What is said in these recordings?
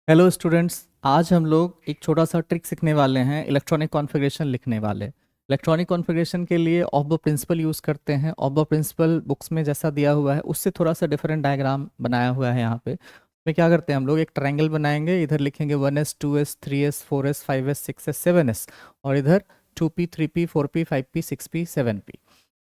Hello students. आज हम लोग एक छोटा सा ट्रिक सीखने वाले हैं। इलेक्ट्रॉनिक कॉन्फ़िगरेशन लिखने वाले। इलेक्ट्रॉनिक कॉन्फ़िगरेशन के लिए ऑफ प्रिंसिपल यूज़ करते हैं। ऑफ प्रिंसिपल बुक्स में जैसा दिया हुआ है उससे थोड़ा सा डिफरेंट डायग्राम बनाया हुआ है यहाँ पे। इसमें क्या करते हैं हम लोग, एक ट्रायंगल बनाएंगे। इधर लिखेंगे 1s 2s 3s 4s 5s 6s 7s, और इधर 2p 3p 4p 5p 6p 7p।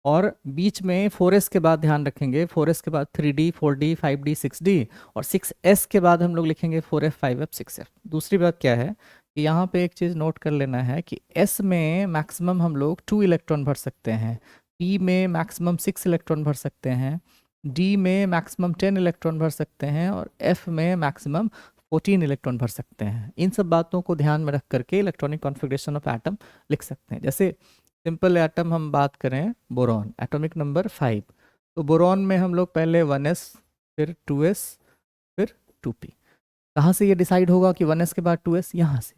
और बीच में 4s के बाद ध्यान रखेंगे, 4s के बाद 3d 4d 5d 6d, और 6s के बाद हम लोग लिखेंगे 4f 5f 6f। दूसरी बात क्या है कि यहाँ पे एक चीज़ नोट कर लेना है कि s में मैक्सिमम हम लोग 2 इलेक्ट्रॉन भर सकते हैं, p में मैक्सिमम 6 इलेक्ट्रॉन भर सकते हैं, d में मैक्सिमम 10 इलेक्ट्रॉन भर सकते हैं, और f में मैक्सिमम 14 इलेक्ट्रॉन भर सकते हैं। इन सब बातों को ध्यान में रख करके इलेक्ट्रॉनिक कॉन्फ़िगरेशन ऑफ एटम लिख सकते हैं। जैसे सिंपल एटम हम बात करें, बोरॉन, एटॉमिक नंबर 5। तो बोरॉन में हम लोग पहले 1s, फिर 2s, फिर 2p। कहाँ से ये डिसाइड होगा कि 1s के बाद 2s? यहाँ से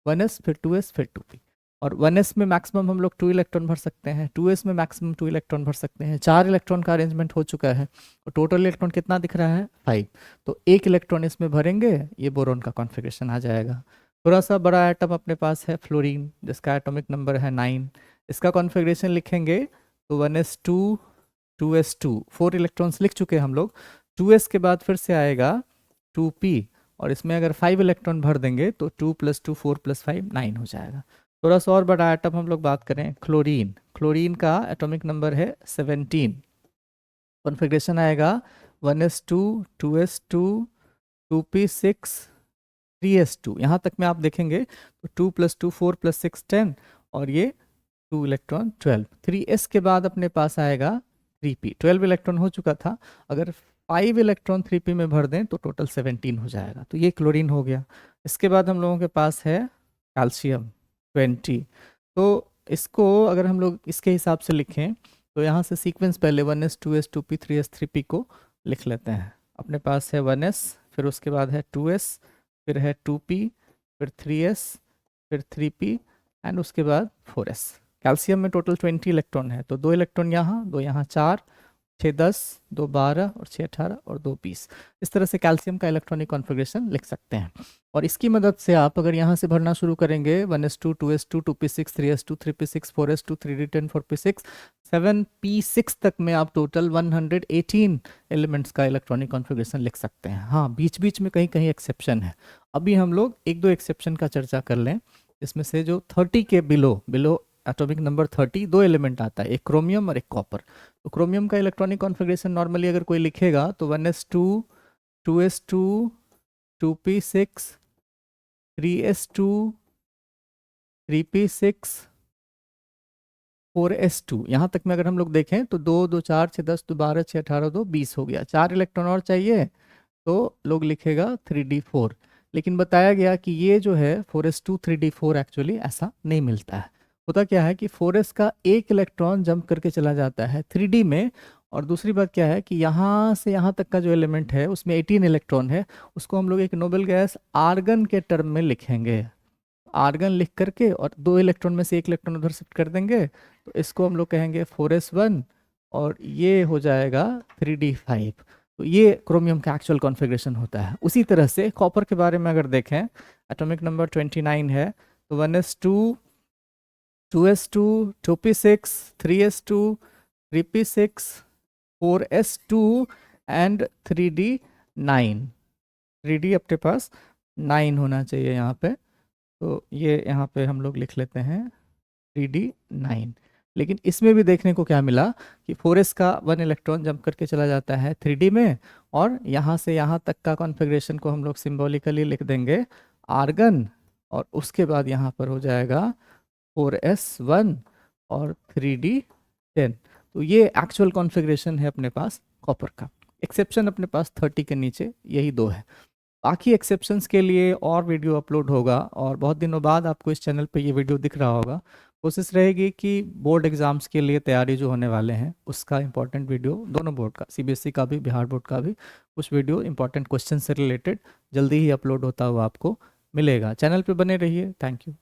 1s फिर 2s फिर 2p। और 1s में मैक्सिमम हम लोग 2 इलेक्ट्रॉन भर सकते हैं, 2s में मैक्सिमम 2 इलेक्ट्रॉन भर सकते हैं। 4 इलेक्ट्रॉन का अरेंजमेंट हो चुका है और टोटल इलेक्ट्रॉन कितना दिख रहा है? 5। तो एक इलेक्ट्रॉन इसमें भरेंगे, ये बोरॉन का कॉन्फ़िगरेशन आ जाएगा। थोड़ा सा बड़ा एटम अपने पास है फ्लोरीन, जिसका एटॉमिक नंबर है 9। इसका कॉन्फ़िगरेशन लिखेंगे तो 1s2 2s2, 4 इलेक्ट्रॉन्स लिख चुके हैं हम लोग। 2s के बाद फिर से आएगा 2p, और इसमें अगर 5 इलेक्ट्रॉन भर देंगे तो 2 + 2 4 + 5 9 हो जाएगा। थोड़ा सा और बड़ा एटम हम लोग बात करें, क्लोरीन। क्लोरीन का एटॉमिक नंबर है 17। कॉन्फ़िगरेशन आएगा 1s2 2s2 2p6 3s2। यहाँ तक में आप देखेंगे तो 2 + 2 4 + 6 10, और ये 2 इलेक्ट्रॉन 12। 3s के बाद अपने पास आएगा 3p। 12 इलेक्ट्रॉन हो चुका था, अगर 5 इलेक्ट्रॉन 3p में भर दें तो टोटल 17 हो जाएगा। तो ये क्लोरीन हो गया। इसके बाद हम लोगों के पास है कैल्शियम 20। तो इसको अगर हम लोग इसके हिसाब से लिखें तो यहाँ से सीक्वेंस पहले 1s 2s 2p 3s 3p को लिख लेते हैं। अपने पास है 1s, फिर उसके बाद है 2s, फिर है 2p, फिर 3s, फिर 3p, एंड उसके बाद 4s। कैल्शियम में टोटल 20 इलेक्ट्रॉन है, तो 2 इलेक्ट्रॉन यहाँ, 2 यहाँ, 4 6 10, 2 12, और 6 18, और 2 20। इस तरह से कैल्शियम का इलेक्ट्रॉनिक कॉन्फ़िगरेशन लिख सकते हैं। और इसकी मदद से आप अगर यहाँ से भरना शुरू करेंगे 1s2 2s2 2p6 3s2 3p6 4s2 3d10 4p6 7p6 तक में आप टोटल 118 एलिमेंट्स का इलेक्ट्रॉनिक कॉन्फ़िगरेशन लिख सकते हैं। हाँ, बीच बीच में कहीं कहीं एक्सेप्शन है। अभी हम लोग एक दो एक्सेप्शन का चर्चा कर लें। इसमें से जो 30 के बिलो एटॉमिक नंबर 30 दो एलिमेंट आता है, एक क्रोमियम और एक कॉपर। तो क्रोमियम का इलेक्ट्रॉनिक कॉन्फ़िगरेशन नॉर्मली अगर कोई लिखेगा तो 1s2 2s2 2p6 3s2 3p6 4s2। यहाँ तक में अगर हम लोग देखें तो 2 2 4 6 10 2 12 6 18 2 20 हो गया। 4 इलेक्ट्रॉन और चाहिए तो लोग लिखेगा 3d4। लेकिन बताया गया कि ये जो है 4s2 3d4 एक्चुअली ऐसा नहीं मिलता है। होता क्या है कि 4s का एक इलेक्ट्रॉन जंप करके चला जाता है 3d में। और दूसरी बात क्या है कि यहाँ से यहाँ तक का जो एलिमेंट है उसमें 18 इलेक्ट्रॉन है, उसको हम लोग एक नोबेल गैस आर्गन के टर्म में लिखेंगे। आर्गन लिख करके और 2 इलेक्ट्रॉन में से एक इलेक्ट्रॉन उधर शिफ्ट कर देंगे, तो इसको हम लोग कहेंगे 4s1, और ये हो जाएगा 3d5। तो ये क्रोमियम का एक्चुअल कॉन्फ़िगरेशन होता है। उसी तरह से कॉपर के बारे में अगर देखें, एटॉमिक नंबर 29 है, तो 1s2 2s2 2p6 3s2 3p6 4s2 and 3d9। 3d अपने पास 9 होना चाहिए यहाँ पे, तो ये यहाँ पे हम लोग लिख लेते हैं 3d9। लेकिन इसमें भी देखने को क्या मिला कि 4s का 1 इलेक्ट्रॉन जंप करके चला जाता है 3d में, और यहाँ से यहाँ तक का कॉन्फ़िगरेशन को हम लोग सिंबॉलिकली लिख देंगे आर्गन, और उसके बाद यहाँ पर हो जाएगा 4s1 और 3d10। तो ये एक्चुअल कॉन्फ़िगरेशन है अपने पास कॉपर का। एक्सेप्शन अपने पास 30 के नीचे यही दो है। बाकी एक्सेप्शंस के लिए और वीडियो अपलोड होगा, और बहुत दिनों बाद आपको इस चैनल पे ये वीडियो दिख रहा होगा। कोशिश रहेगी कि बोर्ड एग्जाम्स के लिए तैयारी जो होने वाले हैं उसका इंपॉर्टेंट वीडियो, दोनों बोर्ड का, सीबीएसई का भी बिहार बोर्ड का भी, कुछ वीडियो इंपॉर्टेंट क्वेश्चन से रिलेटेड जल्दी ही अपलोड होता हुआ आपको मिलेगा। चैनल पे बने रहिए। Thank you.